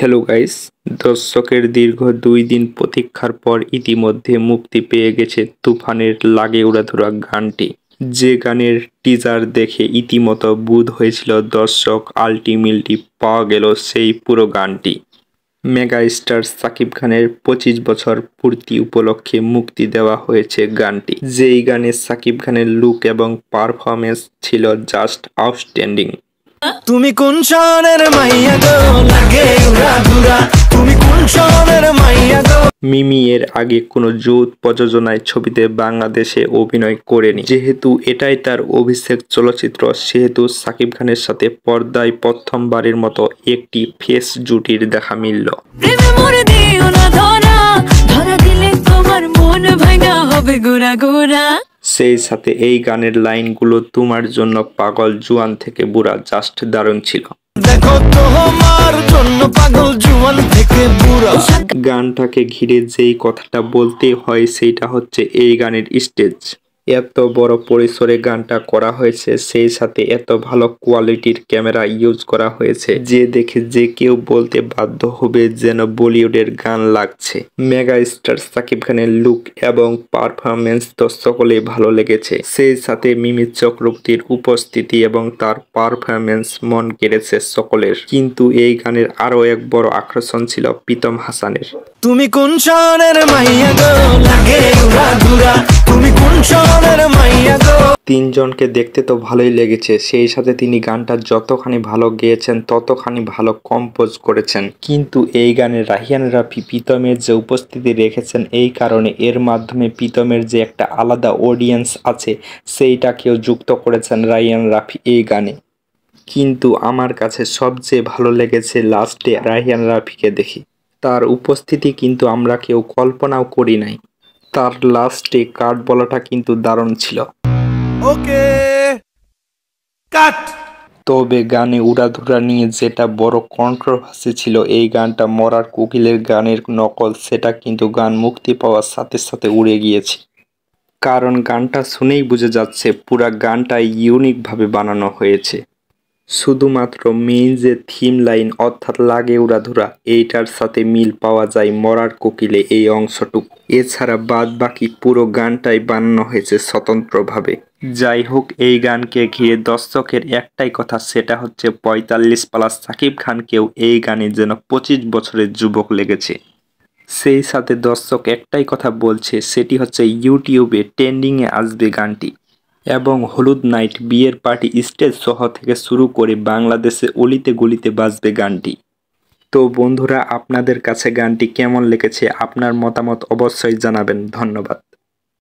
Hello guys, দর্শকের দীর্ঘ 2 দিন প্রতীক্ষার পর ইতিমধ্যে মুক্তি পেয়ে গেছে তুফানের লাগে উড়াধুরা গানটি। যে গানের টিজার দেখে ইতিমতো বোধ হয়েছিল দর্শক আলটিমেটলি পাওয়া গেল সেই পুরো গানটি। মেগা স্টার সাকিব খানের 25 বছর পূর্তি উপলক্ষে মুক্তি দেওয়া হয়েছে গানটি। যেই গানে সাকিব খানের লুক এবং পারফরমেন্স ছিল জাস্ট আউটস্ট্যান্ডিং। তুমি কোন শহরের মাইয়া গো, লাগে উড়াধুরা, তুমি কোন শহরের মাইয়া গো। মিমি এর আগে কোনো যৌথ প্রযোজনায় ছবিতে বাংলাদেশে অভিনয় করেনি। যেহেতু এটাই তার অভিষেক চলচ্চিত্র, সেহেতু সাকিব খানের সাথে পর্দায় প্রথমবারের মতো একটি ফেস জুটির দেখা মিলল। সেই সাথে এই গানের লাইনগুলো তোমার জন্য পাগল জুয়ান থেকে বুড়া জাস্ট দারুণ ছিল। গানটাকে ঘিরে যেই কথাটা বলতে হয় সেইটা হচ্ছে এই গানের স্টেজ। এত বড় পরিসরে গানটা করা হয়েছে, সেই সাথে এত ভালো কোয়ালিটির ক্যামেরা ইউজ করা হয়েছে যে দেখে যে কেউ বলতে বাধ্য হবে যেন বলিউডের গান লাগছে। মেগা স্টার সাকিব খানের লুক এবং পারফরমেন্স তো সকলেই ভালো লেগেছে। সেই সাথে মিমি চক্রবর্তীর উপস্থিতি এবং তার পারফরমেন্স মন কেড়েছে সকলের। কিন্তু এই গানের আরো এক বড় আকর্ষণ ছিল প্রীতম হাসানের। তুমি কোন শহরের মাইয়া গো, লাগে উড়াধুরা, তুমি কোন শহরের মাইয়া গো। তিনজনকে দেখতে তো ভালোই লেগেছে, সেই সাথে তিনি গানটা যতখানি ভালো গেয়েছেন ততখানি ভালো কম্পোজ করেছেন। কিন্তু এই গানে রাহিয়ান রাফি প্রীতমের যে উপস্থিতি রেখেছেন, এই কারণে এর মাধ্যমে প্রীতমের যে একটা আলাদা অডিয়েন্স আছে সেইটাকেও যুক্ত করেছেন রাহিয়ান রাফি এই গানে। কিন্তু আমার কাছে সবচেয়ে ভালো লেগেছে লাস্টে রাহিয়ান রাফিকে দেখে। তার উপস্থিতি কিন্তু আমরা কেউ কল্পনাও করি নাই। তার লাস্টে কাট বলাটা কিন্তু দারুণ ছিল। ওকে কাট। তবে গানে উড়াধুরা নিয়ে যেটা বড় কন্ট্রোভার্সি ছিল, এই গানটা মরার কোকিলের গানের নকল, সেটা কিন্তু গান মুক্তি পাওয়ার সাথে সাথে উড়ে গিয়েছে। কারণ গানটা শুনেই বোঝা যাচ্ছে পুরা গানটা ইউনিকভাবে বানানো হয়েছে। শুধুমাত্র মেইন যে থিম লাইন অর্থাৎ লাগে উড়াধুরা, এইটার সাথে মিল পাওয়া যায় মরার কোকিলে এই অংশটুকু। এছাড়া বাদ বাকি পুরো গানটাই বানানো হয়েছে স্বতন্ত্রভাবে। যাই হোক, এই গানকে ঘিরে দর্শকের একটাই কথা, সেটা হচ্ছে 45+ সাকিব খানকেও এই গানে যেন 25 বছরের যুবক লেগেছে। সেই সাথে দর্শক একটাই কথা বলছে, সেটি হচ্ছে ইউটিউবে ট্রেন্ডিংয়ে আসবে গানটি এবং হলুদ নাইট, বিয়ের পার্টি, স্টেজ সহ থেকে শুরু করে বাংলাদেশে অলিতে গলিতে বাজবে গানটি। তো বন্ধুরা, আপনাদের কাছে গানটি কেমন লেগেছে আপনার মতামত অবশ্যই জানাবেন। ধন্যবাদ।